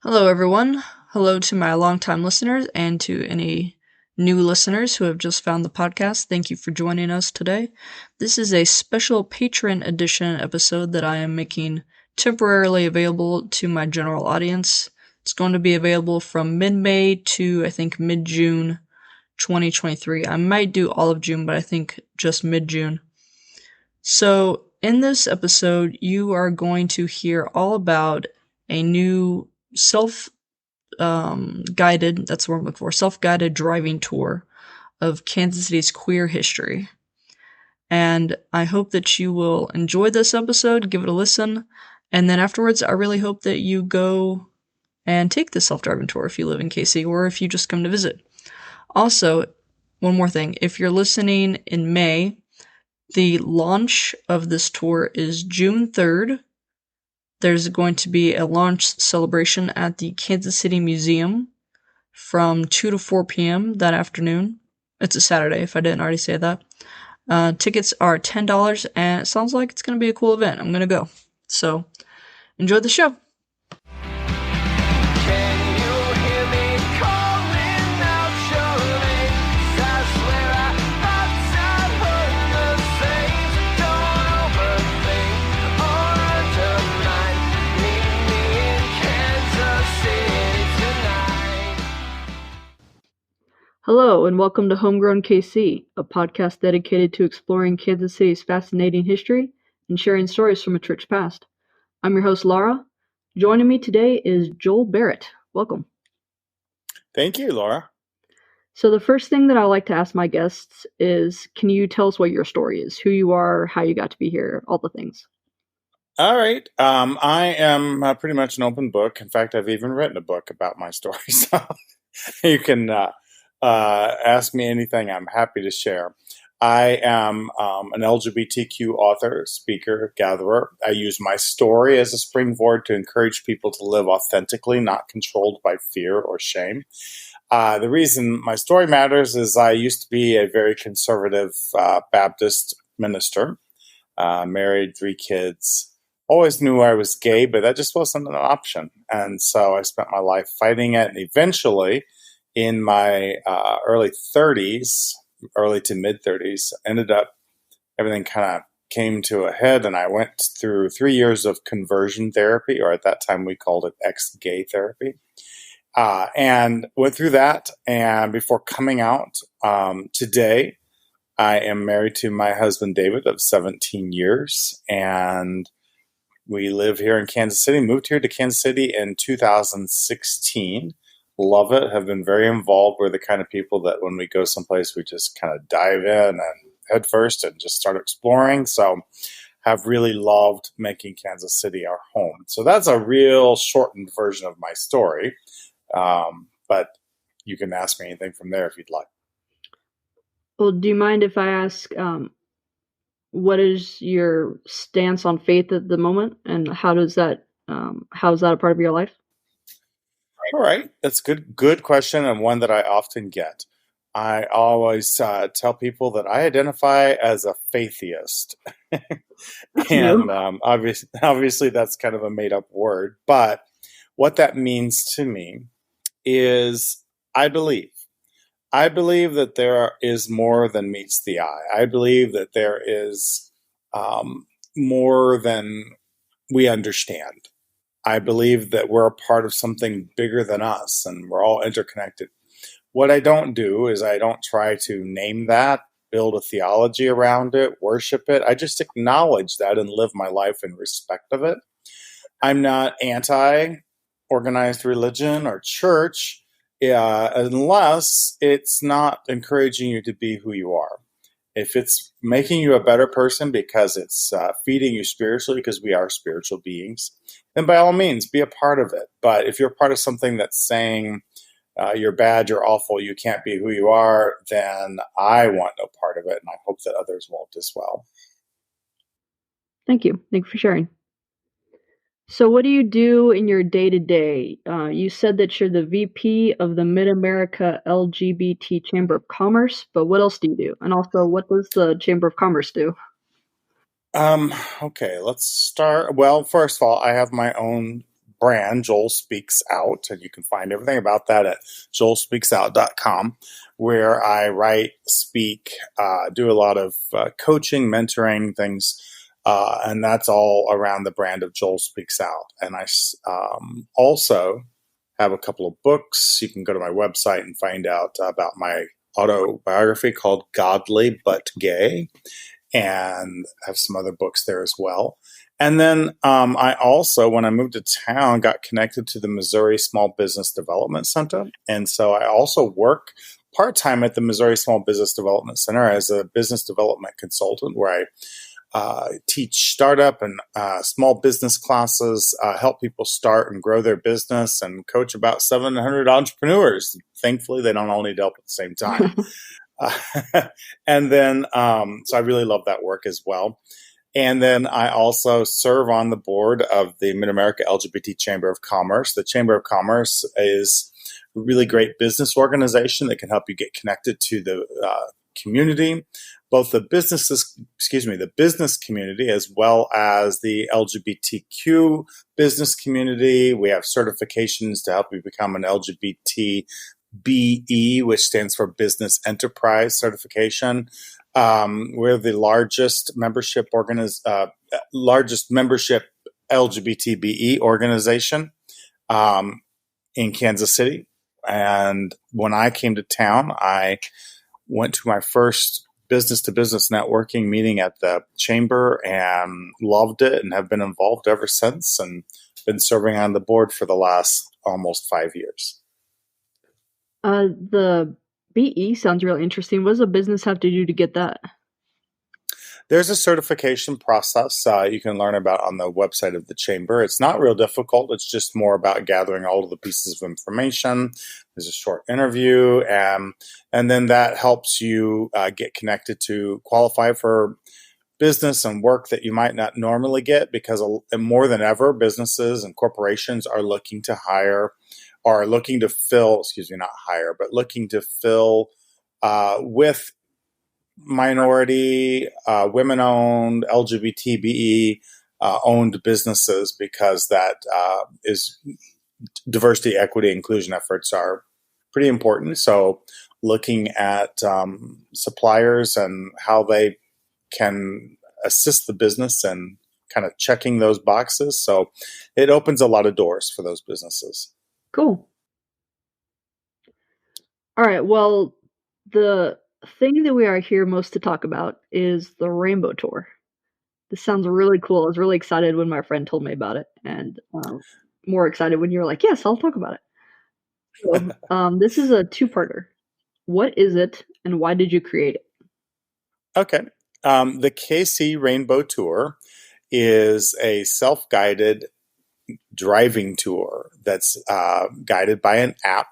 Hello, everyone. Hello to my longtime listeners and to any new listeners who have just found the podcast. Thank you for joining us today. This is a special patron edition episode that I am making temporarily available to my general audience. It's going to be available from mid-May to, I think, mid-June 2023. I might do all of June, but I think just mid-June. So, in this episode, you are going to hear all about a new self-guided, that's what I'm looking for, self-guided driving tour of Kansas City's queer history. And I hope that you will enjoy this episode, give it a listen, and then afterwards, I really hope that you go and take the self-driving tour if you live in KC or if you just come to visit. Also, one more thing, if you're listening in May, the launch of this tour is June 3rd. There's going to be a launch celebration at the Kansas City Museum from 2 to 4 p.m. that afternoon. It's a Saturday, if I didn't already say that. Tickets are $10, and it sounds like it's going to be a cool event. I'm going to go. So, enjoy the show. Hello, and welcome to Homegrown KC, a podcast dedicated to exploring Kansas City's fascinating history and sharing stories from its rich past. I'm your host, Laura. Joining me today is Joel Barrett. Welcome. Thank you, Laura. So the first thing that I like to ask my guests is, can you tell us what your story is, who you are, how you got to be here, all the things? All right. I am pretty much an open book. In fact, I've even written a book about my story. So you can ask me anything. I'm happy to share. I am an LGBTQ author, speaker, gatherer. I use my story as a springboard to encourage people to live authentically, not controlled by fear or shame. The reason my story matters is I used to be a very conservative Baptist minister, married, 3 kids. Always knew I was gay, but that just wasn't an option. And so I spent my life fighting it, and eventually in my early to mid 30s, everything kind of came to a head, and I went through 3 years of conversion therapy, or at that time we called it ex-gay therapy, and went through that. And before coming out, today, I am married to my husband, David, of 17 years, and we live here in Kansas City, moved here to Kansas City in 2016. Love it, have been very involved. We're the kind of people that when we go someplace, we just kind of dive in and head first and just start exploring. So have really loved making Kansas City our home. So that's a real shortened version of my story. But you can ask me anything from there if you'd like. Well, do you mind if I ask, what is your stance on faith at the moment, and how is that a part of your life? All right, that's good question, and one that I often get. I always tell people that I identify as a faithist, and obviously that's kind of a made-up word. But what that means to me is I believe that there is more than meets the eye. I believe that there is more than we understand. I believe that we're a part of something bigger than us, and we're all interconnected. What I don't do is I don't try to name that, build a theology around it, worship it. I just acknowledge that and live my life in respect of it. I'm not anti-organized religion or church, unless it's not encouraging you to be who you are. If it's making you a better person because it's feeding you spiritually, because we are spiritual beings, then by all means, be a part of it. But if you're part of something that's saying you're bad, you're awful, you can't be who you are, then I want no part of it, and I hope that others won't as well. Thank you. Thank you for sharing. So what do you do in your day-to-day? You said that you're the VP of the Mid-America LGBT Chamber of Commerce, but what else do you do? And also, what does the Chamber of Commerce do? Okay, let's start. Well, first of all, I have my own brand, Joel Speaks Out, and you can find everything about that at joelspeaksout.com, where I write, speak, do a lot of coaching, mentoring things, and that's all around the brand of Joel Speaks Out. And I also have a couple of books. You can go to my website and find out about my autobiography called Godly But Gay, and have some other books there as well. And then I also, when I moved to town, got connected to the Missouri Small Business Development Center. And so I also work part-time at the Missouri Small Business Development Center as a business development consultant, where I teach startup and small business classes, help people start and grow their business, and coach about 700 entrepreneurs. Thankfully, they don't all need help at the same time. And then, so I really love that work as well. And then I also serve on the board of the Mid-America LGBT Chamber of Commerce. The Chamber of Commerce is a really great business organization that can help you get connected to the community, both the business community, as well as the LGBTQ business community. We have certifications to help you become an LGBT BE, which stands for Business Enterprise Certification. We're the largest membership LGBT BE organization in Kansas City. And when I came to town, I went to my first business-to-business networking meeting at the chamber and loved it, and have been involved ever since, and been serving on the board for the last almost 5 years. The BE sounds really interesting. What does a business have to do to get that? There's a certification process you can learn about on the website of the chamber. It's not real difficult. It's just more about gathering all of the pieces of information. There's a short interview, and then that helps you get connected to qualify for business and work that you might not normally get, because more than ever, businesses and corporations are looking to hire, or looking to fill, not hire, but looking to fill with minority, women-owned, LGBTBE owned businesses, because that is diversity, equity, inclusion efforts are pretty important. So looking at suppliers and how they can assist the business and kind of checking those boxes. So it opens a lot of doors for those businesses. Cool. All right. Well, the thing that we are here most to talk about is the Rainbow Tour. This sounds really cool. I was really excited when my friend told me about it, and more excited when you were like, yes, I'll talk about it. So, this is a two-parter. What is it, and why did you create it? Okay. The KC Rainbow Tour is a self-guided driving tour that's guided by an app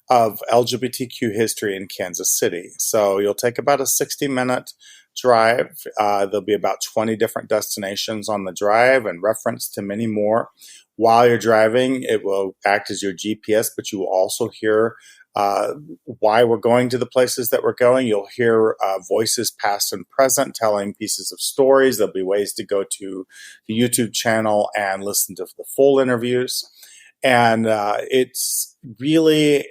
of LGBTQ history in Kansas City. So you'll take about a 60-minute drive. There'll be about 20 different destinations on the drive, and reference to many more. While you're driving, it will act as your GPS, but you will also hear why we're going to the places that we're going. You'll hear voices past and present telling pieces of stories. There'll be ways to go to the YouTube channel and listen to the full interviews. And it's really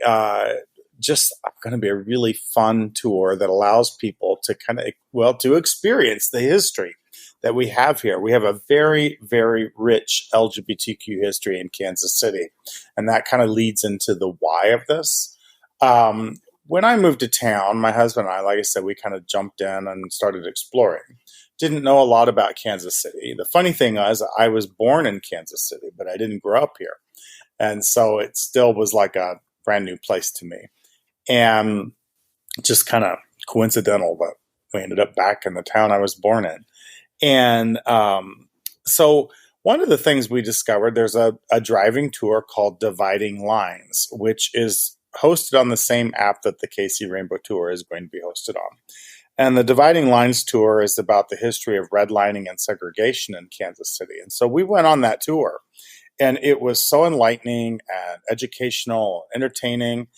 just going to be a really fun tour that allows people to to experience the history that we have here. We have a very, very rich LGBTQ history in Kansas City, and that kind of leads into the why of this. When I moved to town, my husband and I, like I said, we kind of jumped in and started exploring. Didn't know a lot about Kansas City. The funny thing is, I was born in Kansas City, but I didn't grow up here. And so it still was like a brand new place to me. And just kind of coincidental that we ended up back in the town I was born in. And so one of the things we discovered, there's a driving tour called Dividing Lines, which is hosted on the same app that the KC Rainbow Tour is going to be hosted on. And the Dividing Lines tour is about the history of redlining and segregation in Kansas City. And so we went on that tour. And it was so enlightening and educational, entertaining.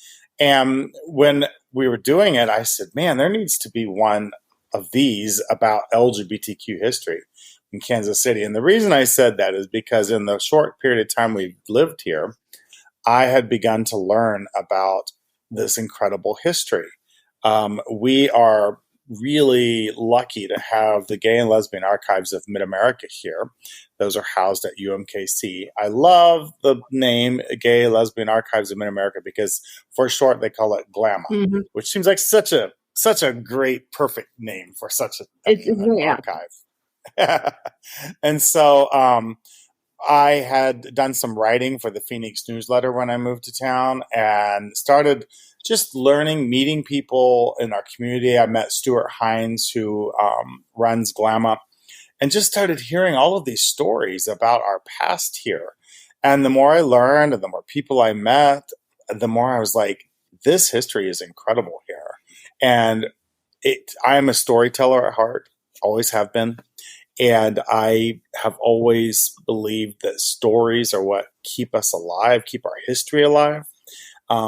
And when we were doing it, I said, man, there needs to be one of these about LGBTQ history, in Kansas City. And the reason I said that is because in the short period of time we've lived here, I had begun to learn about this incredible history. We are really lucky to have the Gay and Lesbian Archives of Mid America here. Those are housed at UMKC. I love the name Gay Lesbian Archives of Mid America because for short they call it GLAMA, which seems like such a great, perfect name for such an archive. And so I had done some writing for the Phoenix newsletter when I moved to town and started just learning, meeting people in our community. I met Stuart Hines, who runs GLAMA, and just started hearing all of these stories about our past here. And the more I learned and the more people I met, the more I was like, this history is incredible here. And I am a storyteller at heart, always have been. And I have always believed that stories are what keep us alive, keep our history alive.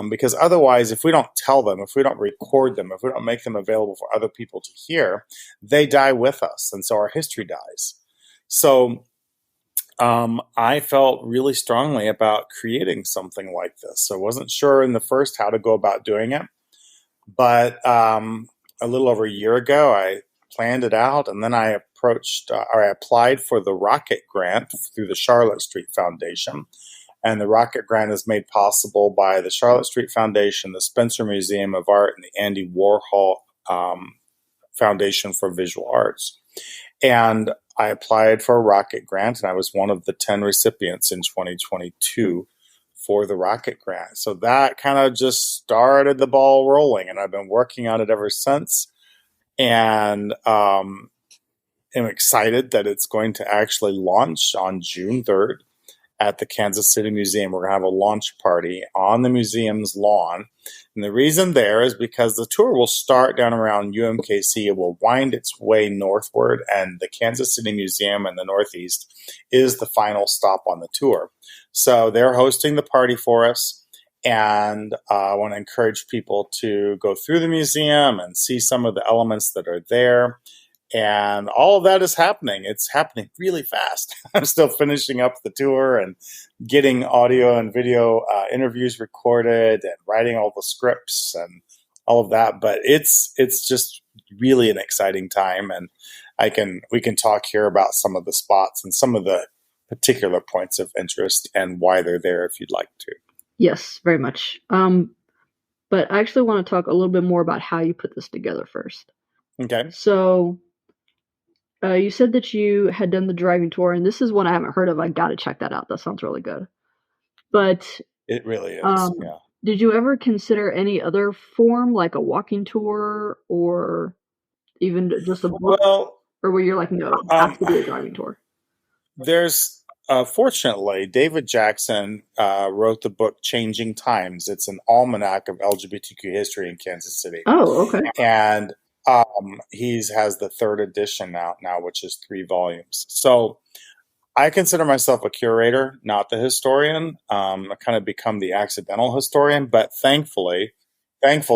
Because otherwise, if we don't tell them, if we don't record them, if we don't make them available for other people to hear, they die with us. And so our history dies. So I felt really strongly about creating something like this. So I wasn't sure in the first how to go about doing it. But a little over a year ago, I planned it out, and then I applied for the Rocket Grant through the Charlotte Street Foundation. And the Rocket Grant is made possible by the Charlotte Street Foundation, the Spencer Museum of Art, and the Andy Warhol Foundation for Visual Arts. And I applied for a Rocket Grant, and I was one of the 10 recipients in 2022 for the Rocket Grant. So that kind of just started the ball rolling, and I've been working on it ever since. And am excited that it's going to actually launch on June 3rd at the Kansas City Museum. We're going to have a launch party on the museum's lawn. And the reason there is because the tour will start down around UMKC. It will wind its way northward, and the Kansas City Museum in the Northeast is the final stop on the tour. So they're hosting the party for us. And I want to encourage people to go through the museum and see some of the elements that are there. And all of that is happening. It's happening really fast. I'm still finishing up the tour and getting audio and video interviews recorded and writing all the scripts and all of that. But it's just really an exciting time. And we can talk here about some of the spots and some of the particular points of interest and why they're there if you'd like to. Yes, very much. But I actually want to talk a little bit more about how you put this together first. Okay. So you said that you had done the driving tour, and this is one I haven't heard of. I got to check that out. That sounds really good. But it really is. Yeah. Did you ever consider any other form, like a walking tour, or even just a book? Well, or were you like, no, it has to be a driving tour? There's fortunately, David Jackson wrote the book Changing Times. It's an almanac of LGBTQ history in Kansas City. Oh, okay. And he has the third edition out now, which is 3 volumes. So I consider myself a curator, not the historian. I kind of become the accidental historian, but thankful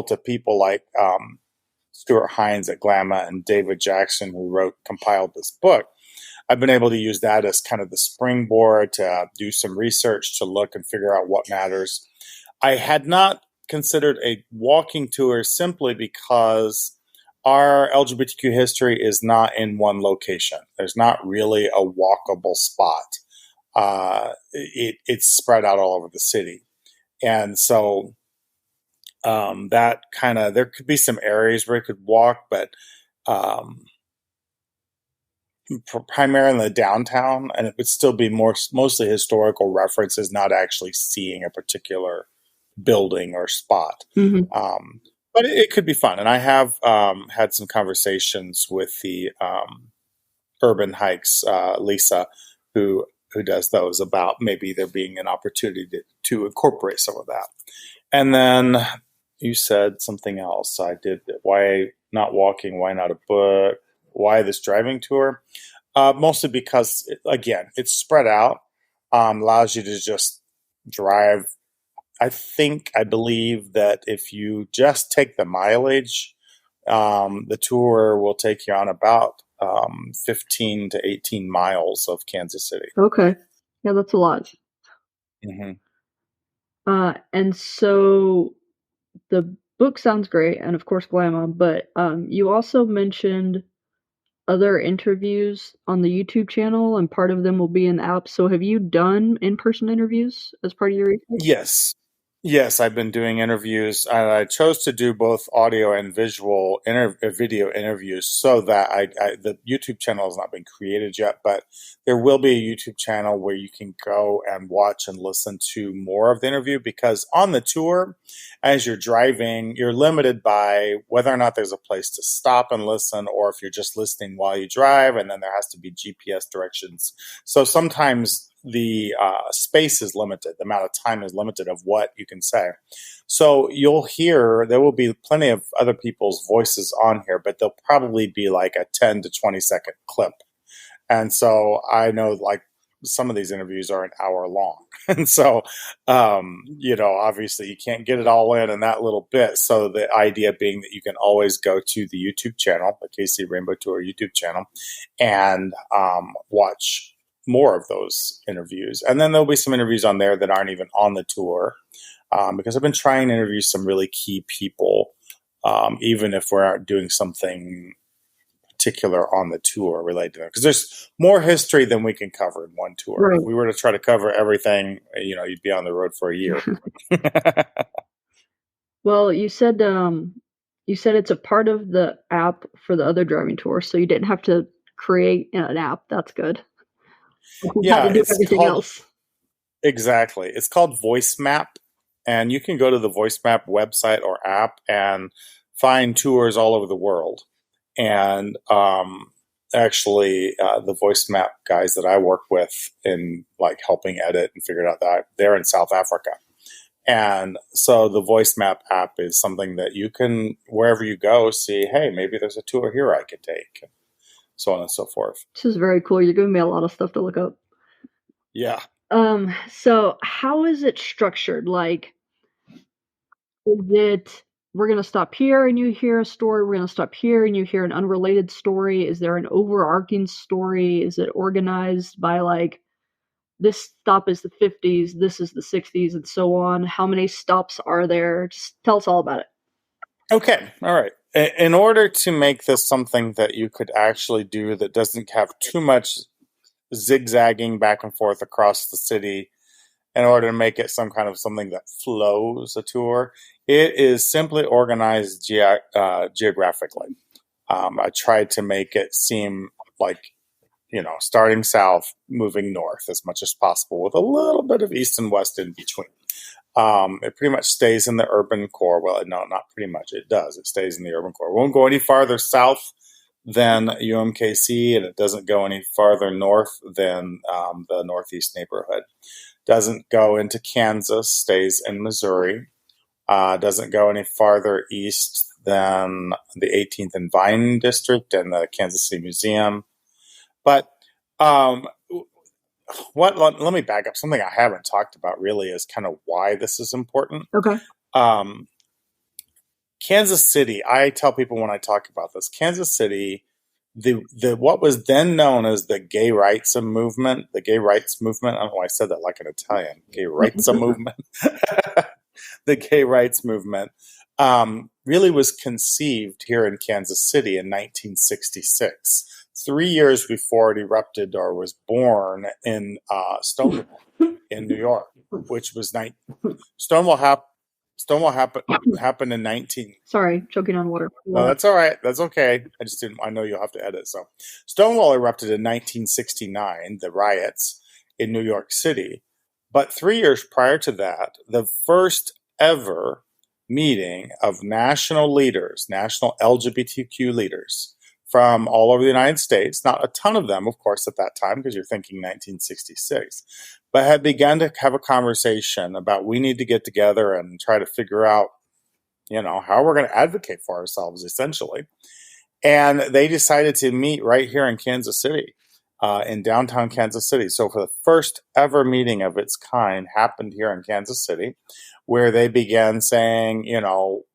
to people like Stuart Hines at GLAMA and David Jackson, who compiled this book. I've been able to use that as kind of the springboard to do some research, to look and figure out what matters. I had not considered a walking tour simply because our LGBTQ history is not in one location. There's not really a walkable spot. It's spread out all over the city. And so that kind of, there could be some areas where you could walk, but primarily in the downtown, and it would still be mostly historical references, not actually seeing a particular building or spot. Mm-hmm. But it could be fun. And I have had some conversations with the Urban Hikes, Lisa, who does those, about maybe there being an opportunity to incorporate some of that. And then you said something else. I did. Why not walking? Why not a book? Why this driving tour? Mostly because, again, it's spread out, allows you to just drive. I believe that if you just take the mileage, the tour will take you on about 15 to 18 miles of Kansas City. Okay. Yeah, that's a lot. Mm-hmm. And so the book sounds great, and of course Grandma, but you also mentioned other interviews on the YouTube channel, and part of them will be in the app. So have you done in-person interviews as part of your research? Yes. Yes, I've been doing interviews. I chose to do both audio and visual video interviews so that the YouTube channel has not been created yet, but there will be a YouTube channel where you can go and watch and listen to more of the interview because on the tour, as you're driving, you're limited by whether or not there's a place to stop and listen or if you're just listening while you drive, and then there has to be GPS directions. So sometimes the space is limited, the amount of time is limited of what you can say. So you'll hear, there will be plenty of other people's voices on here, but they'll probably be like a 10 to 20 second clip. And so I know like some of these interviews are an hour long. And so, obviously you can't get it all in that little bit. So the idea being that you can always go to the YouTube channel, the KC Rainbow Tour YouTube channel, and watch more of those interviews. And then there'll be some interviews on there that aren't even on the tour because I've been trying to interview some really key people, even if we're doing something particular on the tour related to them. Because there's more history than we can cover in one tour. Right. If we were to try to cover everything, you'd be on the road for a year. Well, you said it's a part of the app for the other driving tours, so you didn't have to create an app. That's good. You had Yeah, to do it's everything called else. exactly. It's called Voice Map, and you can go to the Voice Map website or app and find tours all over the world. And actually, the Voice Map guys that I work with in like helping edit and figure it out, that they're in South Africa. And so the Voice Map app is something that you can, wherever you go, see, hey, maybe there's a tour here I could take, and so on and so forth. This is very cool. You're giving me a lot of stuff to look up. Yeah. So how is it structured? Like, is it we're gonna stop here and you hear a story, we're gonna stop here and you hear an unrelated story? Is there an overarching story? Is it organized by like this stop is the 50s, this is the 60s, and so on? How many stops are there? Just tell us all about it. Okay. All right. In order to make this something that you could actually do that doesn't have too much zigzagging back and forth across the city, in order to make it some kind of something that flows a tour, it is simply organized geographically. I tried to make it seem like, starting south, moving north as much as possible with a little bit of east and west in between. It pretty much stays in the urban core. Well, no, not pretty much. It does. It stays in the urban core. It won't go any farther south than UMKC, and it doesn't go any farther north than the northeast neighborhood. Doesn't go into Kansas, stays in Missouri. Doesn't go any farther east than the 18th and Vine District and the Kansas City Museum. But let me back up. Something I haven't talked about really is kind of why this is important. Okay. Kansas City, I tell people when I talk about this, Kansas City, the what was then known as the gay rights movement, I don't know why I said that like an Italian, gay rights movement. The gay rights movement really was conceived here in Kansas City in 1966, 3 years before it erupted or was born in Stonewall in New York, which was Stonewall happened in 19. Sorry, choking on water. No, that's all right. That's okay. I know you'll have to edit. So Stonewall erupted in 1969, the riots in New York City. But 3 years prior to that, the first ever meeting of national LGBTQ leaders from all over the United States, not a ton of them, of course, at that time, because you're thinking 1966, but had begun to have a conversation about we need to get together and try to figure out, how we're going to advocate for ourselves, essentially. And they decided to meet right here in Kansas City, in downtown Kansas City. So for the first ever meeting of its kind happened here in Kansas City, where they began saying,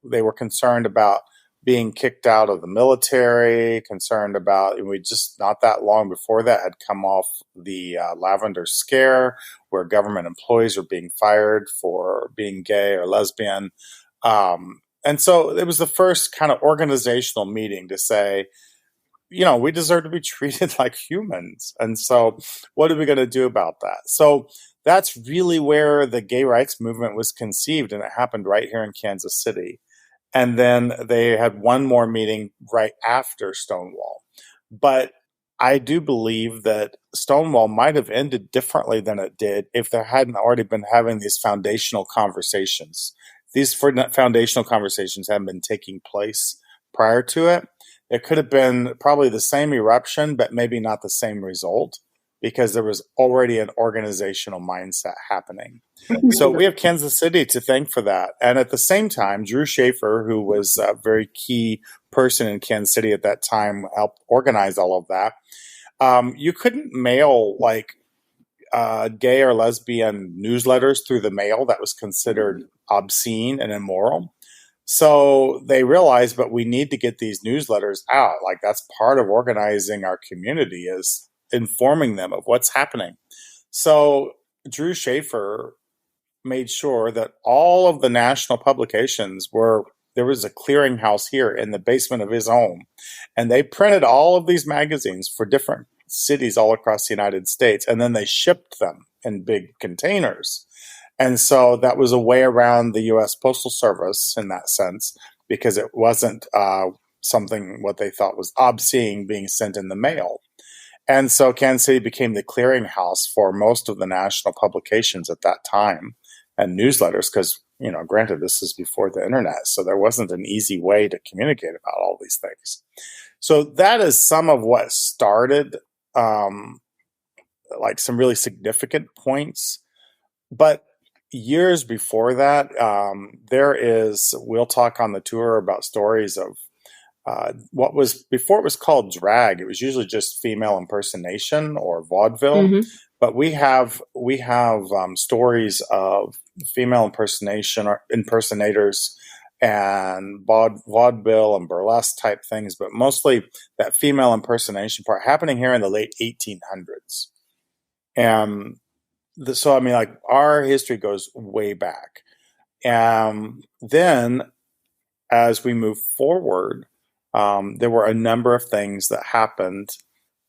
they were concerned about being kicked out of the military, concerned about, and we just not that long before that had come off the Lavender Scare, where government employees were being fired for being gay or lesbian. And so it was the first kind of organizational meeting to say, we deserve to be treated like humans. And so, what are we going to do about that? So, that's really where the gay rights movement was conceived, and it happened right here in Kansas City. And then they had one more meeting right after Stonewall. But I do believe that Stonewall might have ended differently than it did if there hadn't already been having these foundational conversations. These foundational conversations hadn't been taking place prior to it. It could have been probably the same eruption, but maybe not the same result because there was already an organizational mindset happening. So we have Kansas City to thank for that. And at the same time, Drew Schaefer, who was a very key person in Kansas City at that time, helped organize all of that. You couldn't mail gay or lesbian newsletters through the mail. That was considered obscene and immoral. So they realized, but we need to get these newsletters out. Like that's part of organizing our community is informing them of what's happening. So Drew Schaefer made sure that all of the national publications there was a clearinghouse here in the basement of his home. And they printed all of these magazines for different cities all across the United States. And then they shipped them in big containers. And so that was a way around the U.S. Postal Service in that sense, because it wasn't something what they thought was obscene being sent in the mail. And so Kansas City became the clearinghouse for most of the national publications at that time and newsletters, because, granted, this is before the internet, so there wasn't an easy way to communicate about all these things. So that is some of what started like some really significant points. But years before that, we'll talk on the tour about stories of what was before it was called drag. It was usually just female impersonation or vaudeville. Mm-hmm. But we have stories of female impersonators and vaudeville and burlesque type things, but mostly that female impersonation part happening here in the late 1800s. And so, I mean, like our history goes way back. And then as we move forward, there were a number of things that happened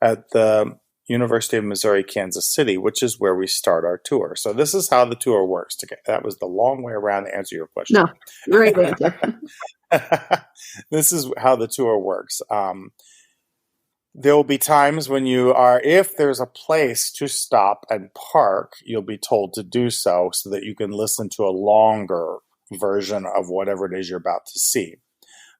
at the University of Missouri, Kansas City, which is where we start our tour. So this is how the tour works. That was the long way around to answer your question. No, great answer. This is how the tour works. There will be times when if there's a place to stop and park, you'll be told to do so that you can listen to a longer version of whatever it is you're about to see.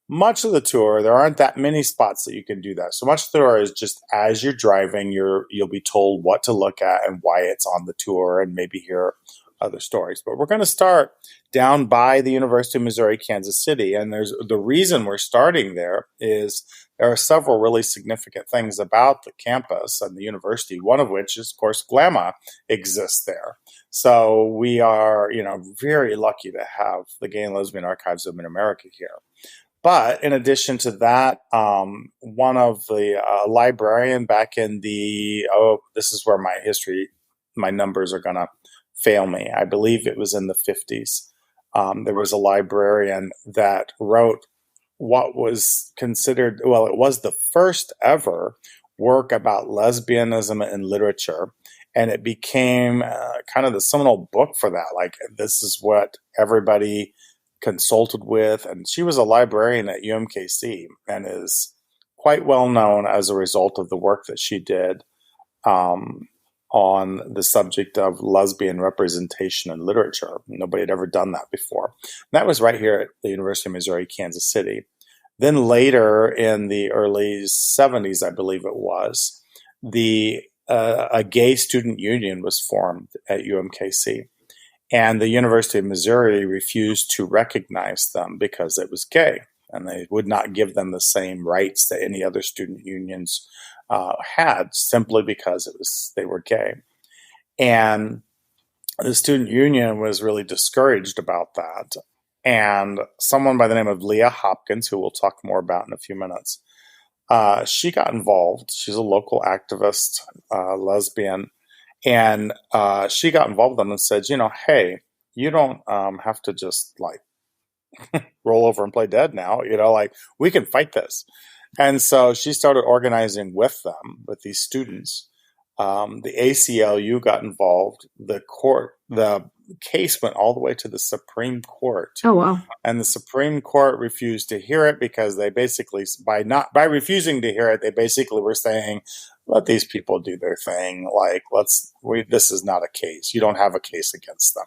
Much of the tour, there aren't that many spots that you can do that. So much of the tour is just as you're driving, you'll be told what to look at and why it's on the tour and maybe hear other stories. But we're going to start down by the University of Missouri, Kansas City. And the reason we're starting there is there are several really significant things about the campus and the university, one of which is, of course, GLAMA exists there. So we are, very lucky to have the Gay and Lesbian Archives of Mid-America here. But in addition to that, one of the librarian back in this is where my numbers are going to fail me. I believe it was in the 50s. There was a librarian that wrote what was considered, it was the first ever work about lesbianism in literature. And it became kind of the seminal book for that. Like, this is what everybody consulted with. And she was a librarian at UMKC and is quite well known as a result of the work that she did on the subject of lesbian representation in literature. Nobody had ever done that before. And that was right here at the University of Missouri, Kansas City. Then later in the early 70s, I believe it was, a gay student union was formed at UMKC. And the University of Missouri refused to recognize them because it was gay. And they would not give them the same rights that any other student unions had, simply because they were gay. And the student union was really discouraged about that. and someone by the name of Leah Hopkins, who we'll talk more about in a few minutes, she got involved. She's a local activist, lesbian, and she got involved with them and said, hey, you don't have to just like roll over and play dead now. Like we can fight this. And so she started organizing with them, with these students. The ACLU got involved. The case went all the way to the Supreme Court, Oh, wow. and the Supreme Court refused to hear it because they basically, by refusing to hear it, they basically were saying, let these people do their thing. Like, this is not a case. You don't have a case against them.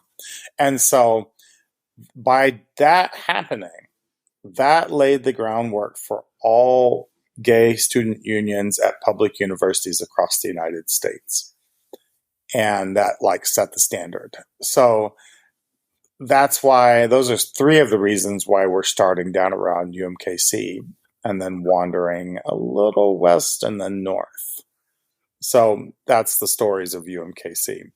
And so by that happening, that laid the groundwork for all gay student unions at public universities across the United States. And that like set the standard. So that's why those are three of the reasons why we're starting down around UMKC and then wandering a little west and then north. So that's the stories of UMKC.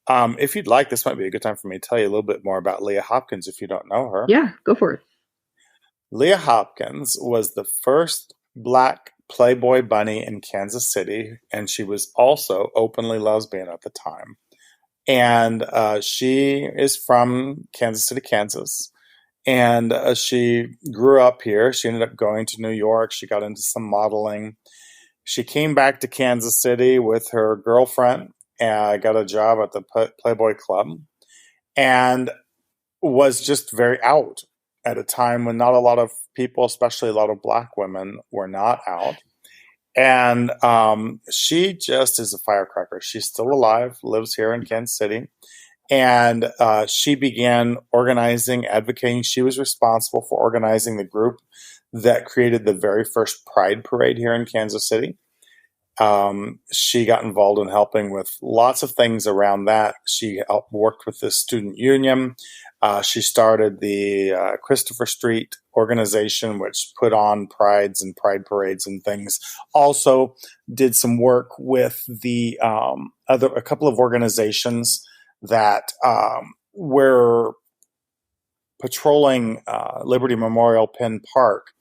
If you'd like, this might be a good time for me to tell you a little bit more about Leah Hopkins if you don't know her. Yeah, go for it. Leah Hopkins was the first Black Playboy bunny in Kansas City, and she was also openly lesbian at the time. And she is from Kansas City, Kansas. And she grew up here. She ended up going to New York. She got into some modeling. She came back to Kansas City with her girlfriend and got a job at the Playboy Club and was just very out at a time when not a lot of people, especially a lot of Black women, were not out. And she just is a firecracker. She's still alive, lives here in Kansas City. And she began organizing, advocating. She was responsible for organizing the group that created the very first Pride Parade here in Kansas City. She got involved in helping with lots of things around that. She worked with the student union. She started the Christopher Street organization, which put on prides and pride parades and things. Also did some work with the a couple of organizations that were patrolling Liberty Memorial Penn Park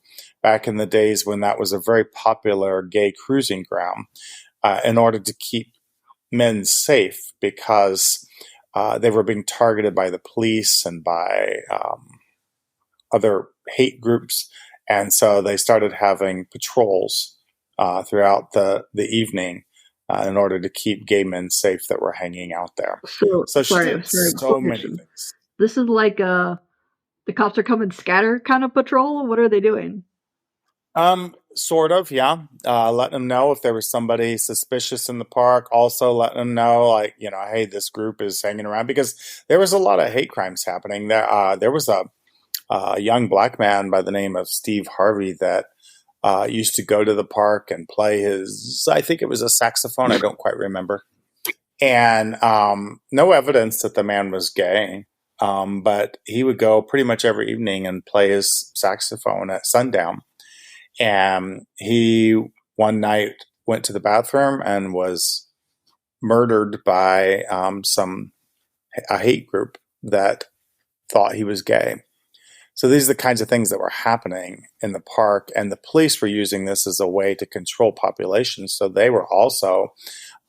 back in the days when that was a very popular gay cruising ground, in order to keep men safe because they were being targeted by the police and by other hate groups. And so they started having patrols throughout the evening in order to keep gay men safe that were hanging out there. So she did so many things. This is like the cops are coming scatter kind of patrol? What are they doing? Sort of, yeah. Letting them know if there was somebody suspicious in the park. Also letting them know, like, hey, this group is hanging around, because there was a lot of hate crimes happening. There was a young Black man by the name of Steve Harvey that used to go to the park and play I think it was a saxophone. I don't quite remember. And no evidence that the man was gay. But he would go pretty much every evening and play his saxophone at sundown. And he one night went to the bathroom and was murdered by a hate group that thought he was gay. So these are the kinds of things that were happening in the park, and the police were using this as a way to control populations. So they were also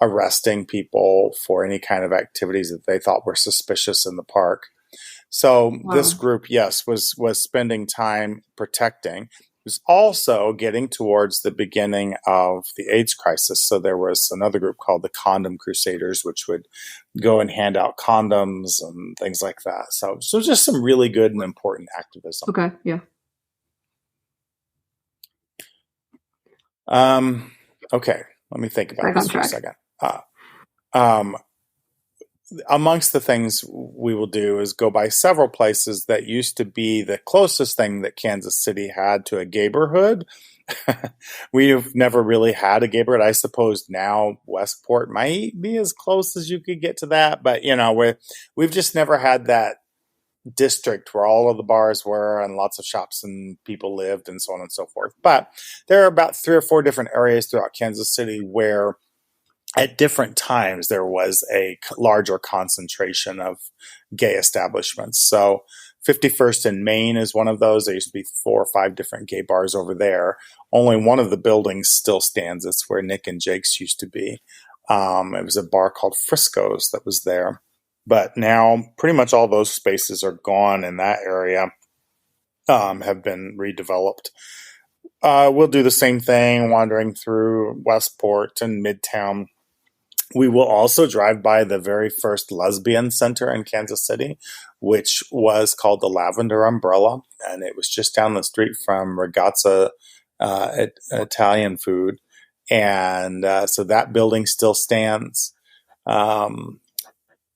arresting people for any kind of activities that they thought were suspicious in the park. So this group, yes, was spending time protecting. It was also getting towards the beginning of the AIDS crisis. So there was another group called the Condom Crusaders, which would go and hand out condoms and things like that. So just some really good and important activism. Okay, yeah. Okay, let me think about this for a second. Amongst the things we will do is go by several places that used to be the closest thing that Kansas City had to a gayborhood. We've never really had a gayborhood. I suppose now Westport might be as close as you could get to that, but we've just never had that district where all of the bars were and lots of shops and people lived and so on and so forth. But there are about 3 or 4 different areas throughout Kansas City where at different times there was a larger concentration of gay establishments. So 51st and Main is one of those. There used to be 4 or 5 different gay bars over there. Only one of the buildings still stands. It's where Nick and Jake's used to be. It was a bar called Frisco's that was there. But now pretty much all those spaces are gone in that area, have been redeveloped. We'll do the same thing wandering through Westport and Midtown. We will also drive by the very first lesbian center in Kansas City, which was called the Lavender Umbrella, and it was just down the street from Ragazza Italian Food, and so that building still stands.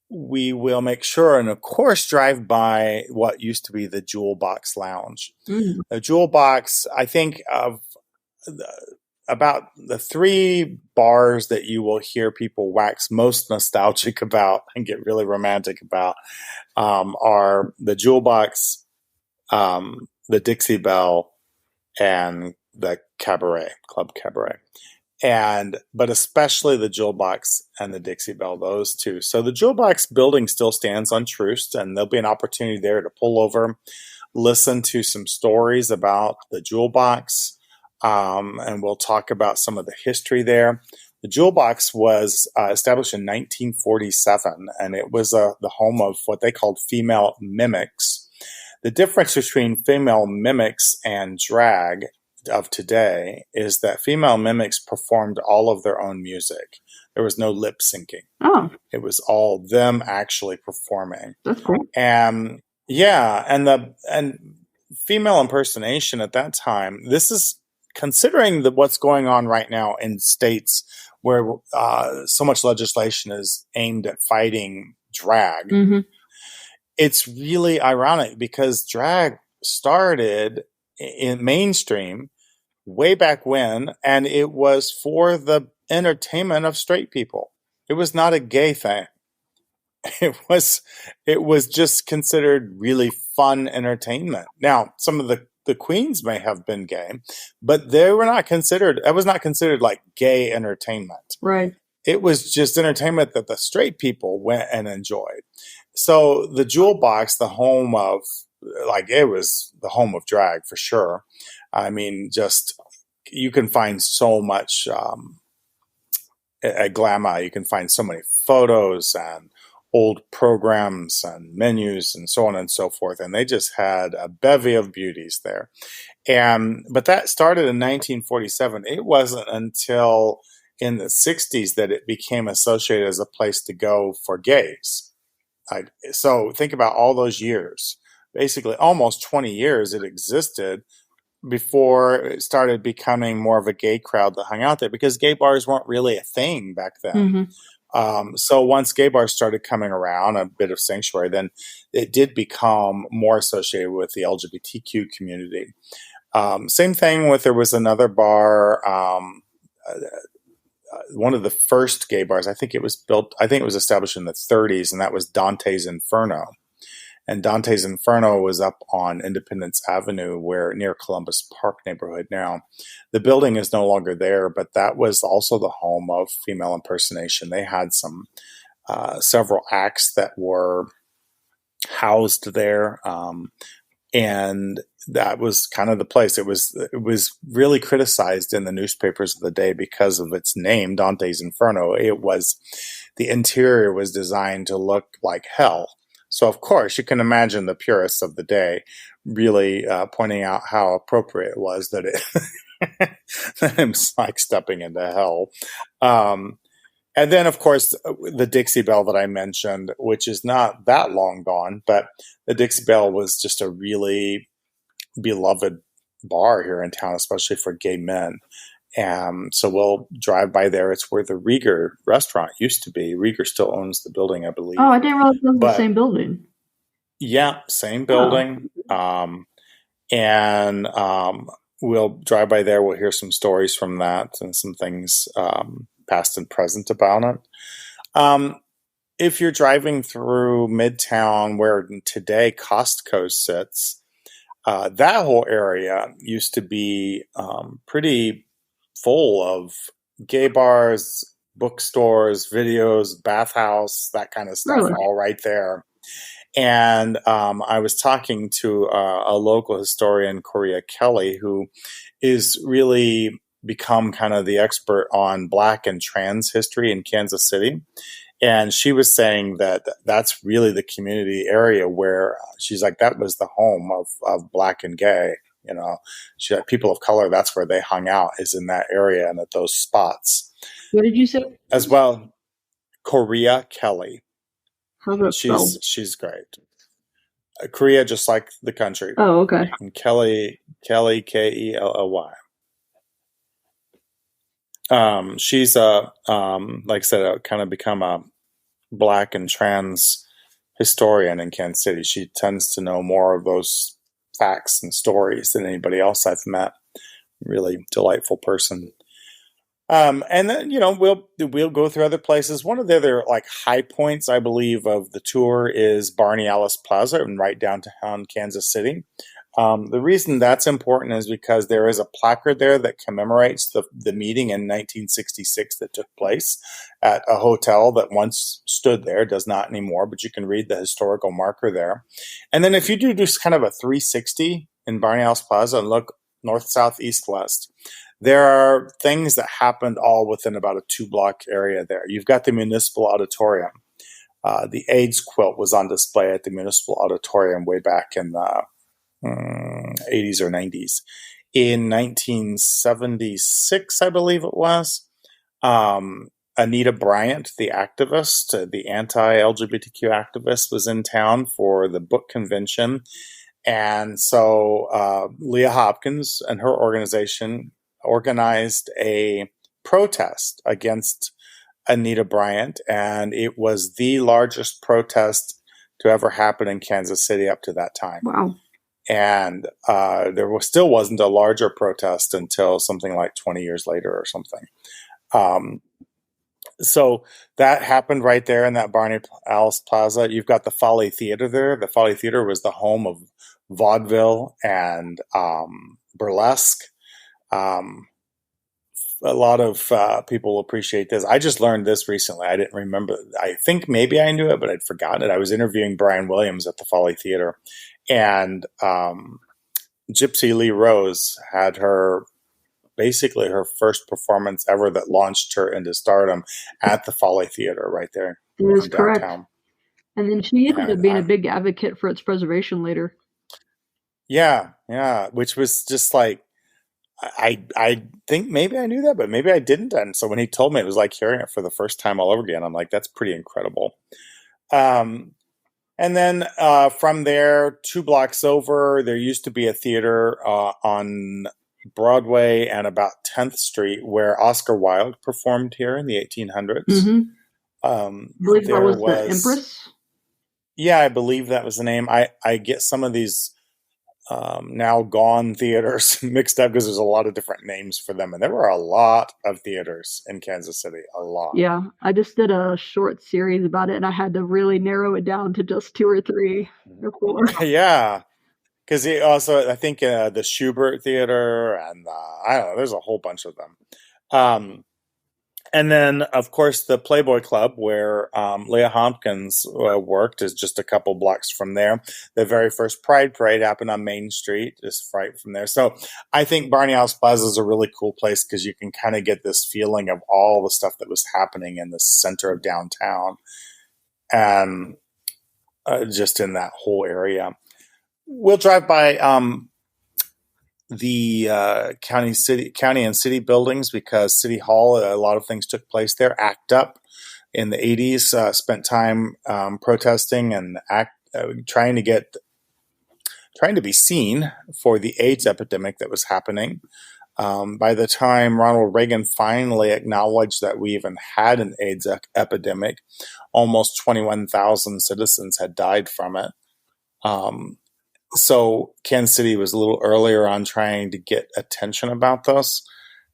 We will make sure and, of course, drive by what used to be the Jewel Box Lounge. Mm. The Jewel Box, I think of about the 3 bars that you will hear people wax most nostalgic about and get really romantic about, are the Jewel Box, the Dixie Belle, and the Cabaret, Club Cabaret. But especially the Jewel Box and the Dixie Belle, those two. So the Jewel Box building still stands on Troost, and there'll be an opportunity there to pull over, listen to some stories about the Jewel Box, and we'll talk about some of the history there. The Jewel Box was established in 1947, and it was the home of what they called female mimics. The difference between female mimics and drag of today is that female mimics performed all of their own music. There was no lip syncing. Oh, It was all them actually performing. that's cool. And and female impersonation at that time, this is considering what's going on right now in states where so much legislation is aimed at fighting drag. Mm-hmm. It's really ironic because drag started in mainstream way back when, and it was for the entertainment of straight people. It was not a gay thing. It was just considered really fun entertainment. Now, some of the queens may have been gay, but that was not considered like gay entertainment. Right. It was just entertainment that the straight people went and enjoyed. So the Jewel Box, it was the home of drag for sure. I mean, just you can find so much at Glamour. You can find so many photos and old programs and menus and so on and so forth. And they just had a bevy of beauties there. But that started in 1947. It wasn't until in the 60s that it became associated as a place to go for gays. So think about all those years. Basically, almost 20 years it existed before it started becoming more of a gay crowd that hung out there, because gay bars weren't really a thing back then. Mm-hmm. So once gay bars started coming around, a bit of sanctuary, then it did become more associated with the LGBTQ community. Same thing with, there was another bar, one of the first gay bars, I think it was established in the 30s, and that was Dante's Inferno. And Dante's Inferno was up on Independence Avenue, near Columbus Park neighborhood now. The building is no longer there, but that was also the home of female impersonation. They had several acts that were housed there, and that was kind of the place. It was really criticized in the newspapers of the day because of its name, Dante's Inferno. The interior was designed to look like hell. So, of course, you can imagine the purists of the day really pointing out how appropriate it was that it was like stepping into hell. And then, of course, the Dixie Belle that I mentioned, which is not that long gone, but the Dixie Belle was just a really beloved bar here in town, especially for gay men. So we'll drive by there. It's where the Rieger restaurant used to be. Rieger still owns the building, I believe. Oh, I didn't realize it was the same building. Yeah, same building. We'll drive by there. We'll hear some stories from that and some things past and present about it. If you're driving through Midtown, where today Costco sits, that whole area used to be pretty full of gay bars, bookstores, videos, bathhouse, that kind of stuff, Really? all right there. And I was talking to a local historian, Korea Kelly, who is really become kind of the expert on Black and trans history in Kansas City. And she was saying that that's really the community area where she's like, that was the home of Black and gay. You know, people of color, that's where they hung out, is in that area and at those spots. What did you say? As well, Korea Kelly. How's it spelled? She's great. Korea, just like the country. Oh, okay. And Kelly, Kelly, she's like I said, kind of become a Black and trans historian in Kansas City. She tends to know more of those facts and stories than anybody else I've met. Really delightful person. And then we'll go through other places. One of the other like high points, I believe, of the tour is Barney Alice Plaza in right downtown Kansas City. The reason that's important is because there is a placard there that commemorates the meeting in 1966 that took place at a hotel that once stood there, does not anymore, but you can read the historical marker there. And then if you do just kind of a 360 in Barney Alice Plaza and look north, south, east, west, there are things that happened all within about a 2-block area there. You've got the municipal auditorium. The AIDS quilt was on display at the municipal auditorium way back in the 80s or 90s. In 1976, I believe it was, Anita Bryant, the activist, the anti-LGBTQ activist, was in town for the book convention. And so Leah Hopkins and her organization organized a protest against Anita Bryant, and it was the largest protest to ever happen in Kansas City up to that time. Wow. And still wasn't a larger protest until something like 20 years later or something. So that happened right there in that Barney Alice Plaza. You've got the Folly Theater there. The Folly Theater was the home of vaudeville and burlesque. A lot of people appreciate this. I just learned this recently. I didn't remember. I think maybe I knew it, but I'd forgotten it. I was interviewing Brian Williams at the Folly Theater, and Gypsy Lee Rose had basically her first performance ever that launched her into stardom at the Folly Theater right there That is correct. downtown. And then she ended up being a big advocate for its preservation later. Yeah, which was just like, I think maybe I knew that, but maybe I didn't. And so when he told me, it was like hearing it for the first time all over again. I'm like, that's pretty incredible. And then from there, 2 blocks over, there used to be a theater on Broadway and about 10th Street where Oscar Wilde performed here in the 1800s. Mm-hmm. I believe that was the Empress. Yeah, I believe that was the name. I get some of these now gone theaters mixed up because there's a lot of different names for them. And there were a lot of theaters in Kansas City, a lot. Yeah, I just did a short series about it and I had to really narrow it down to just 2 or 3 or 4. Yeah, because also, I think the Schubert Theater and I don't know, there's a whole bunch of them. And then, of course, the Playboy Club, where Leah Hopkins worked, is just a couple blocks from there. The very first Pride Parade happened on Main Street, just right from there. So I think Barney Alice Plaza is a really cool place because you can kind of get this feeling of all the stuff that was happening in the center of downtown and just in that whole area. We'll drive by the county and city buildings because City Hall, a lot of things took place there. ACT UP in the 80s spent time protesting and trying to be seen for the AIDS epidemic that was happening. By the time Ronald Reagan finally acknowledged that we even had an AIDS epidemic, almost 21,000 citizens had died from it. So Kansas City was a little earlier on trying to get attention about this.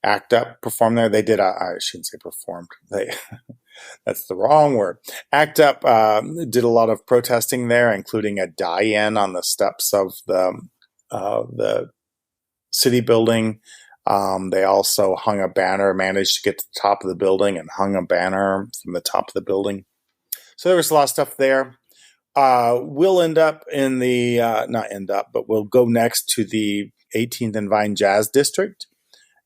ACT UP performed there. They did. I shouldn't say performed. That's the wrong word. ACT UP did a lot of protesting there, including a die-in on the steps of the city building. They also hung a banner, managed to get to the top of the building and hung a banner from the top of the building. So there was a lot of stuff there. We'll end up in the, not end up, but we'll go next to the 18th and Vine Jazz District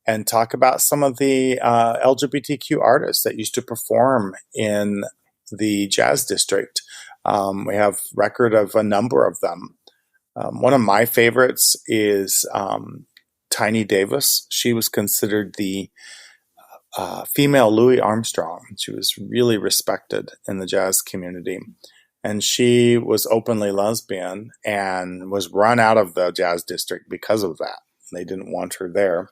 and talk about some of the LGBTQ artists that used to perform in the Jazz District. We have record of a number of them. One of my favorites is Tiny Davis. She was considered the female Louis Armstrong. She was really respected in the jazz community. And she was openly lesbian and was run out of the jazz district because of that. They didn't want her there.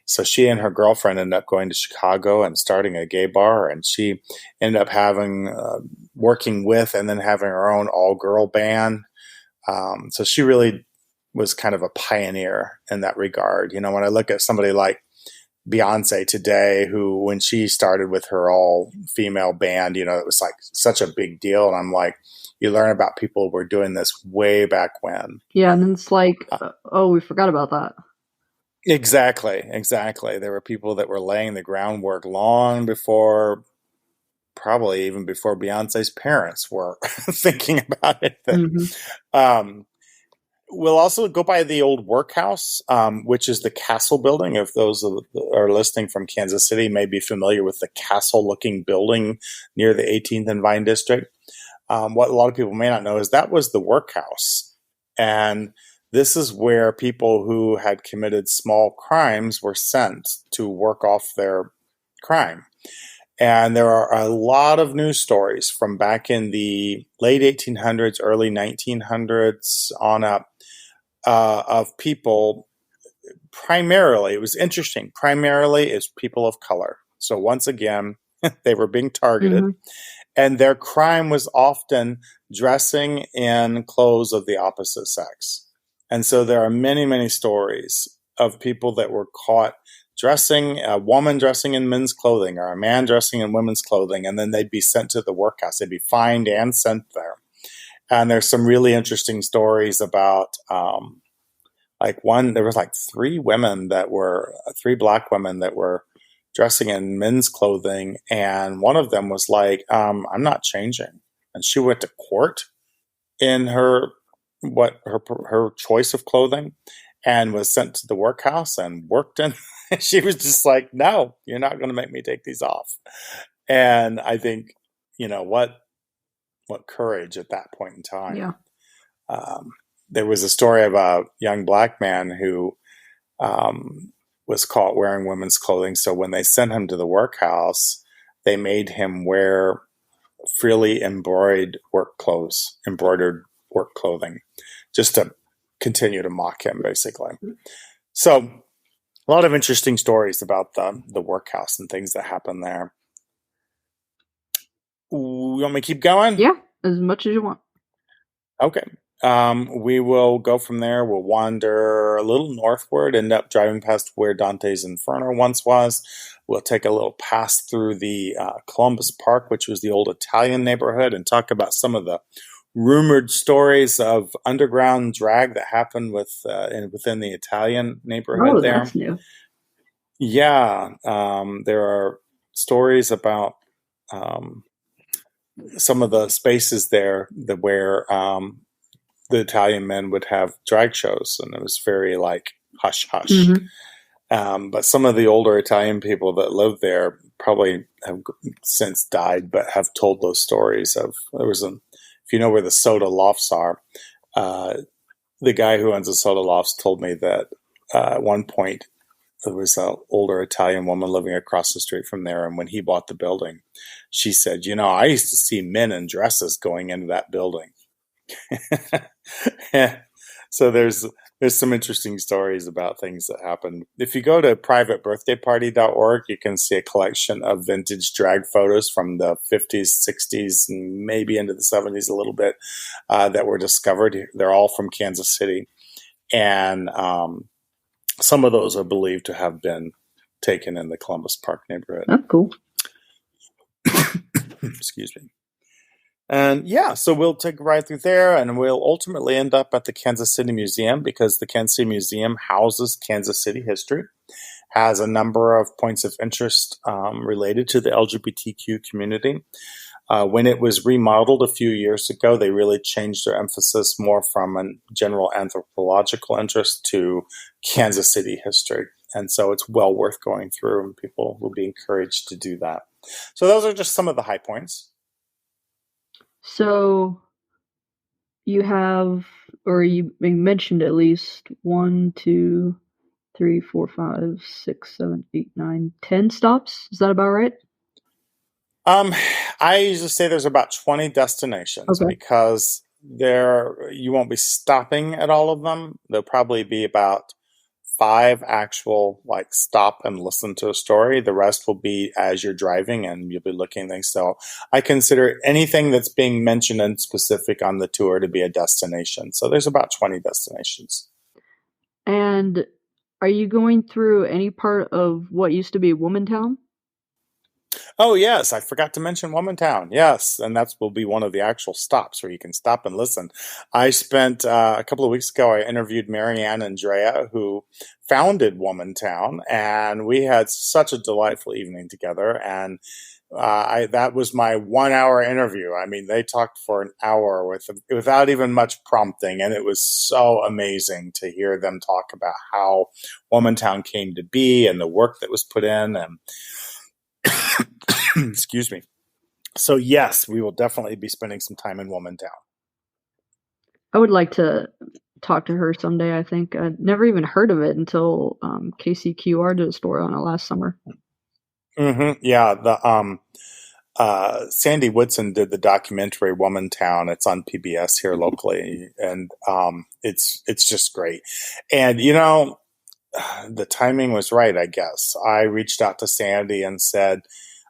So she and her girlfriend ended up going to Chicago and starting a gay bar. And she ended up working with and then having her own all-girl band. So she really was kind of a pioneer in that regard. You know, when I look at somebody like Beyonce today, who, when she started with her all-female band, you know, it was like such a big deal. And I'm like, you learn about people who were doing this way back when. Yeah, and then it's like, oh, we forgot about that. Exactly. There were people that were laying the groundwork long before, probably even before Beyonce's parents were thinking about it. We'll also go by the old workhouse, which is the castle building. If those are listening from Kansas City may be familiar with the castle-looking building near the 18th and Vine District. What a lot of people may not know is that was the workhouse. And this is where people who had committed small crimes were sent to work off their crime. And there are a lot of news stories from back in the late 1800s, early 1900s on up of people, primarily, it was interesting, primarily is people of color. So once again, they were being targeted. And their crime was often dressing in clothes of the opposite sex. And so there are many, many stories of people that were caught a woman dressing in men's clothing or a man dressing in women's clothing, and then they'd be sent to the workhouse. They'd be fined and sent there. And there's some really interesting stories about, there was like three black women that were dressing in men's clothing, and one of them was like, I'm not changing. And she went to court in her choice of clothing and was sent to the workhouse and worked in. She was just like, no, you're not going to make me take these off. And I think, you know, what courage at that point in time. Yeah. There was a story of a young black man who was caught wearing women's clothing. So when they sent him to the workhouse, they made him wear freely embroidered work clothing, just to continue to mock him, basically. So a lot of interesting stories about the workhouse and things that happen there. You want me to keep going? Yeah, as much as you want. Okay. We will go from there. We'll wander a little northward, end up driving past where Dante's Inferno once was. We'll take a little pass through the Columbus Park, which was the old Italian neighborhood, and talk about some of the rumored stories of underground drag that happened within the Italian neighborhood there. That's new. Yeah. There are stories about some of the spaces there where the Italian men would have drag shows, and it was very like hush hush. But some of the older Italian people that lived there probably have since died, but have told those stories of, if you know where the soda lofts are, the guy who owns the soda lofts told me that at one point there was an older Italian woman living across the street from there, and when he bought the building, she said, you know, I used to see men in dresses going into that building. So there's some interesting stories about things that happened. If you go to privatebirthdayparty.org, you can see a collection of vintage drag photos from the 50s, 60s, and maybe into the 70s a little bit that were discovered. They're all from Kansas City. And some of those are believed to have been taken in the Columbus Park neighborhood. That's cool. Excuse me. And yeah, so we'll take a ride through there, and we'll ultimately end up at the Kansas City Museum, because the Kansas City Museum houses Kansas City history, has a number of points of interest related to the LGBTQ community. When it was remodeled a few years ago, they really changed their emphasis more from a general anthropological interest to Kansas City history. And so it's well worth going through, and people will be encouraged to do that. So those are just some of the high points. So you have, or you mentioned at least 1, 2, 3, 4, 5, 6, 7, 8, 9, 10 stops. Is that about right? Um, I usually say there's about 20 destinations Okay. because there you won't be stopping at all of them. There'll probably be about five actual like stop and listen to a story. The rest will be as you're driving and you'll be looking at things. So I consider anything that's being mentioned in specific on the tour to be a destination. So there's about 20 destinations. And are you going through any part of what used to be Womantown? Oh yes, I forgot to mention Womantown. Yes, and that will be one of the actual stops where you can stop and listen. I spent a couple of weeks ago. I interviewed Marianne Andrea, who founded Womantown, and we had such a delightful evening together. And that was my 1 hour interview. I mean, they talked for an hour without even much prompting, and it was so amazing to hear them talk about how Womantown came to be and the work that was put in and excuse me. So yes, we will definitely be spending some time in Womantown. I would like to talk to her someday, I think. I'd never even heard of it until KCQR did a story on it last summer. Yeah, the Sandy Woodson did the documentary Womantown. It's on PBS here locally, and it's just great. And the timing was right, I guess. I reached out to Sandy and said,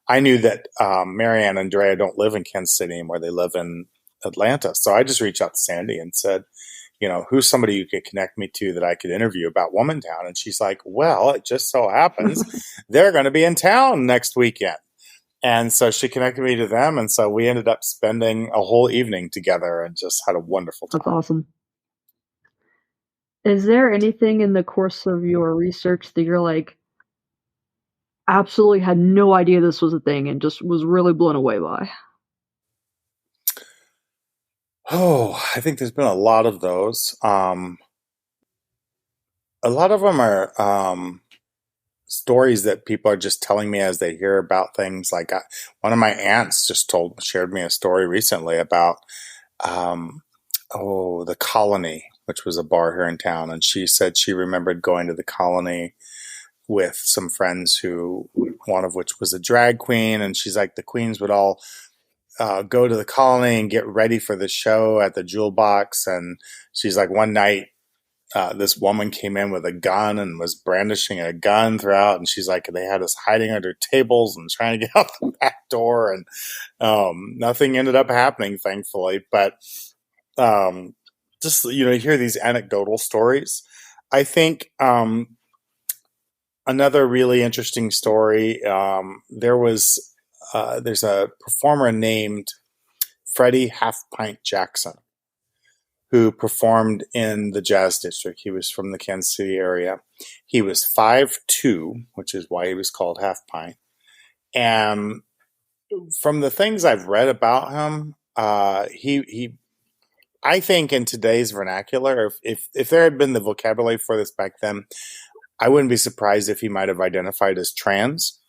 I knew that Marianne and Andrea don't live in Kansas City anymore. They live in Atlanta. So I just reached out to Sandy and said, who's somebody you could connect me to that I could interview about Womantown? And she's like, well, it just so happens they're going to be in town next weekend. And so she connected me to them. And so we ended up spending a whole evening together and just had a wonderful time. That's awesome. Is there anything in the course of your research that you're like, absolutely had no idea this was a thing and just was really blown away by? Oh, I think there's been a lot of those. A lot of them are stories that people are just telling me as they hear about things. Like one of my aunts just shared me a story recently about um, the Colony, which was a bar here in town, and she said she remembered going to the Colony with some friends one of which was a drag queen, and she's like the queens would all go to the Colony and get ready for the show at the Jewel Box, and she's like one night this woman came in with a gun and was brandishing a gun throughout. And she's like, they had us hiding under tables and trying to get out the back door. And nothing ended up happening, thankfully. But just, you hear these anecdotal stories. I think another really interesting story, there's a performer named Freddie Half Pint Jackson, who performed in the Jazz District. He was from the Kansas City area. He was 5'2", which is why he was called Half Pint. And from the things I've read about him, he I think in today's vernacular, if there had been the vocabulary for this back then, I wouldn't be surprised if he might have identified as trans.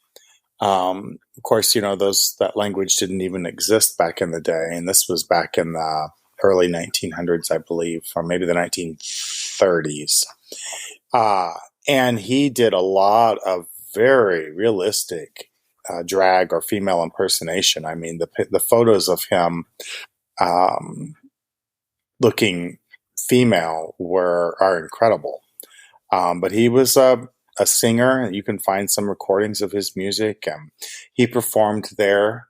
Of course, that language didn't even exist back in the day, and this was back in the early 1900s, I believe, or maybe the 1930s. And he did a lot of very realistic drag or female impersonation. I mean, the photos of him looking female are incredible. But he was a singer. You can find some recordings of his music. He performed there.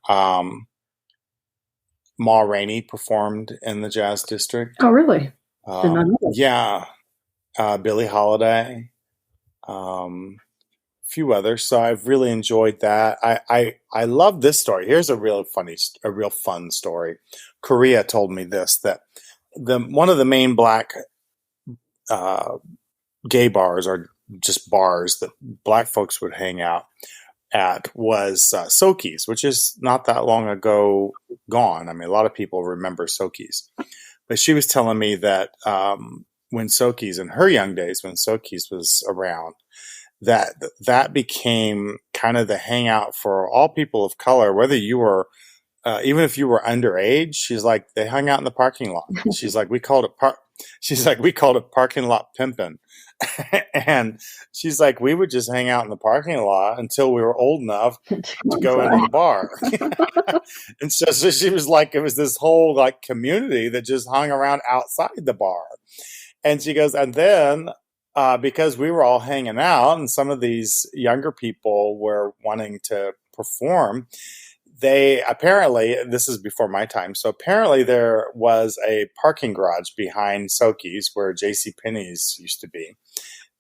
Ma Rainey performed in the Jazz District. Oh, really? Did not know that. Yeah. Billie Holiday. A few others. So I've really enjoyed that. I love this story. Here's a real fun story. Korea told me this, that one of the main black gay bars, or just bars that black folks would hang out, at was Soki's, which is not that long ago gone. I mean, a lot of people remember Soki's. But she was telling me that when Soki's, in her young days, when Soki's was around, that became kind of the hangout for all people of color, whether you were even if you were underage. She's like, they hung out in the parking lot. She's like, we called it parking lot pimping. And she's like, we would just hang out in the parking lot until we were old enough to go into the bar. And so she was like, it was this whole like community that just hung around outside the bar. And she goes, and then because we were all hanging out and some of these younger people were wanting to perform, they apparently, this is before my time, so apparently there was a parking garage behind Soki's where J.C. Penney's used to be.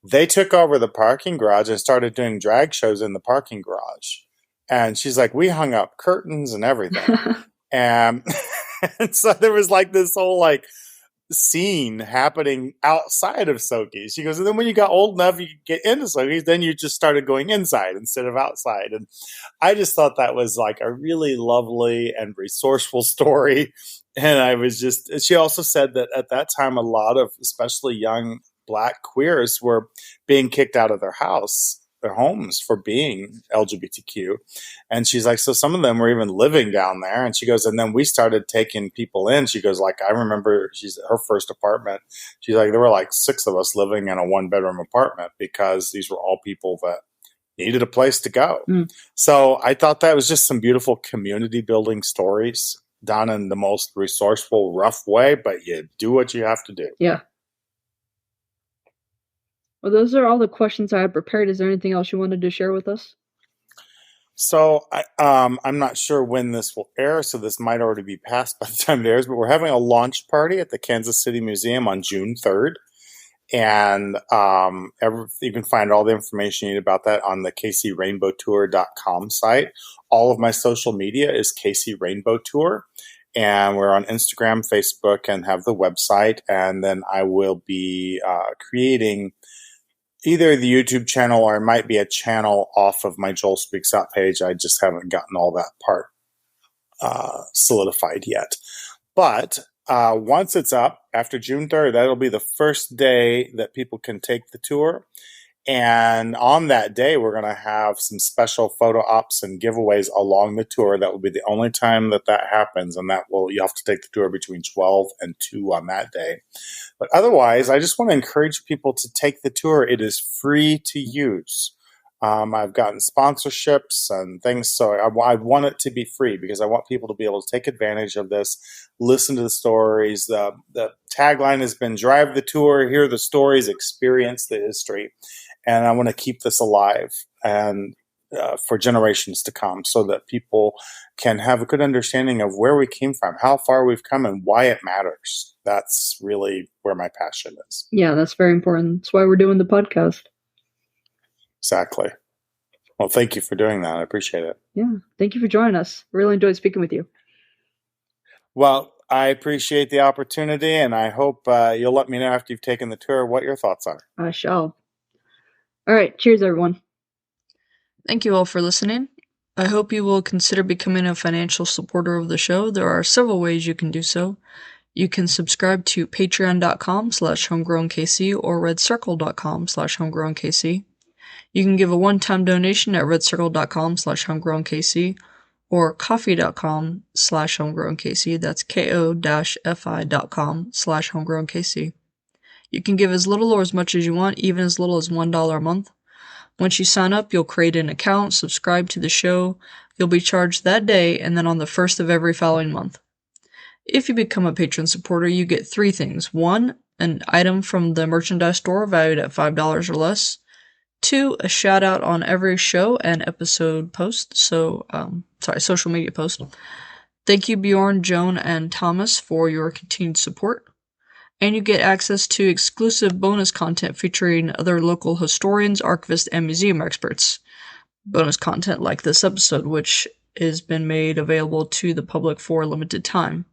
They took over the parking garage and started doing drag shows in the parking garage. And she's like, we hung up curtains and everything. and so there was like this whole like scene happening outside of Soki's. She goes, and then when you got old enough, you could get into Soki's, then you just started going inside instead of outside. And I just thought that was like a really lovely and resourceful story. And I was just, she also said that at that time, a lot of, especially young Black queers, were being kicked out of their homes for being LGBTQ. And she's like, so some of them were even living down there. And she goes, and then we started taking people in. She goes, like, I remember her first apartment. She's like, there were like 6 of us living in a 1-bedroom apartment because these were all people that needed a place to go. So I thought that was just some beautiful community building stories done in the most resourceful, rough way, but you do what you have to do. Yeah. Well, those are all the questions I had prepared. Is there anything else you wanted to share with us? So I'm not sure when this will air, so this might already be past by the time it airs, but we're having a launch party at the Kansas City Museum on June 3rd. And you can find all the information you need about that on the kcrainbowtour.com site. All of my social media is KC Rainbow Tour. And we're on Instagram, Facebook, and have the website. And then I will be creating either the YouTube channel or it might be a channel off of my Joel Speaks Out page. I just haven't gotten all that part solidified yet. But once it's up, after June 3rd, that'll be the first day that people can take the tour. And on that day, we're going to have some special photo ops and giveaways along the tour. That will be the only time that happens. And you have to take the tour between 12 and 2 on that day. But otherwise, I just want to encourage people to take the tour. It is free to use. I've gotten sponsorships and things, so I want it to be free because I want people to be able to take advantage of this, listen to the stories. The tagline has been drive the tour, hear the stories, experience the history. And I want to keep this alive and for generations to come so that people can have a good understanding of where we came from, how far we've come, and why it matters. That's really where my passion is. Yeah, that's very important. That's why we're doing the podcast. Exactly. Well, thank you for doing that. I appreciate it. Yeah. Thank you for joining us. Really enjoyed speaking with you. Well, I appreciate the opportunity, and I hope you'll let me know after you've taken the tour what your thoughts are. I shall. All right. Cheers, everyone. Thank you all for listening. I hope you will consider becoming a financial supporter of the show. There are several ways you can do so. You can subscribe to patreon.com/homegrownkc or redcircle.com/homegrownkc. You can give a one-time donation at redcircle.com/homegrownkc or coffee.com/homegrownkc. That's ko-fi.com/homegrownkc. You can give as little or as much as you want, even as little as $1 a month. Once you sign up, you'll create an account, subscribe to the show. You'll be charged that day and then on the first of every following month. If you become a patron supporter, you get 3 things. 1, an item from the merchandise store valued at $5 or less. 2, a shout out on every show and episode post. Social media post. Thank you, Bjorn, Joan, and Thomas for your continued support. And you get access to exclusive bonus content featuring other local historians, archivists, and museum experts. Bonus content like this episode, which has been made available to the public for a limited time.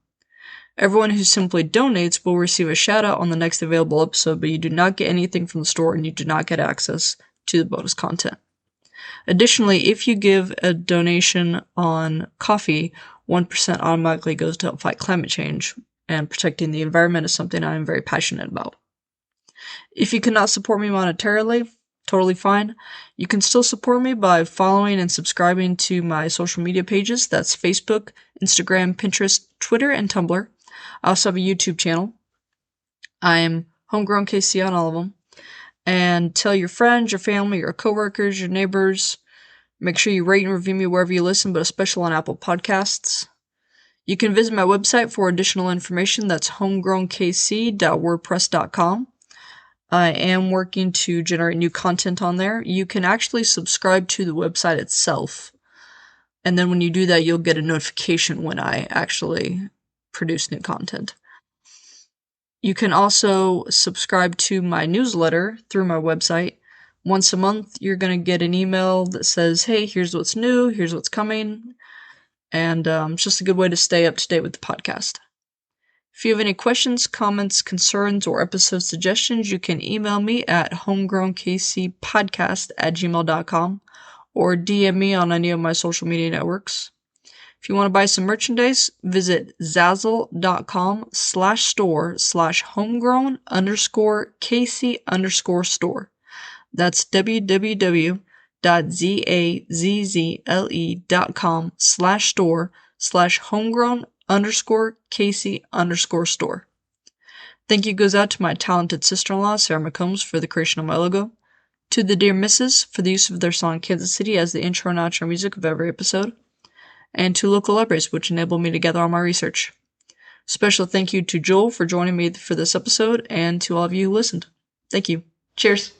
Everyone who simply donates will receive a shout out on the next available episode, but you do not get anything from the store and you do not get access to the bonus content. Additionally, if you give a donation on coffee, 1% automatically goes to help fight climate change, and protecting the environment is something I am very passionate about. If you cannot support me monetarily, totally fine. You can still support me by following and subscribing to my social media pages. That's Facebook, Instagram, Pinterest, Twitter, and Tumblr. I also have a YouTube channel. I am Homegrown KC on all of them. And tell your friends, your family, your coworkers, your neighbors. Make sure you rate and review me wherever you listen, but especially on Apple Podcasts. You can visit my website for additional information. That's homegrownkc.wordpress.com. I am working to generate new content on there. You can actually subscribe to the website itself. And then when you do that, you'll get a notification when I actually produce new content. You can also subscribe to my newsletter through my website. Once a month, you're going to get an email that says, hey, here's what's new, here's what's coming. And it's just a good way to stay up to date with the podcast. If you have any questions, comments, concerns, or episode suggestions, you can email me at homegrownkcpodcast@gmail.com or DM me on any of my social media networks. If you want to buy some merchandise, visit zazzle.com/store/homegrown_kc_store. That's www.zazzle.com/store/homegrown_kc_store. Thank you goes out to my talented sister-in-law, Sarah McCombs, for the creation of my logo, to the Dear Misses for the use of their song Kansas City as the intro and outro music of every episode, and to local libraries, which enable me to gather all my research. Special thank you to Joel for joining me for this episode, and to all of you who listened. Thank you. Cheers.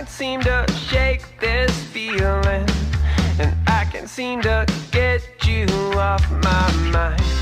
Seem to shake this feeling, and I can't seem to get you off my mind.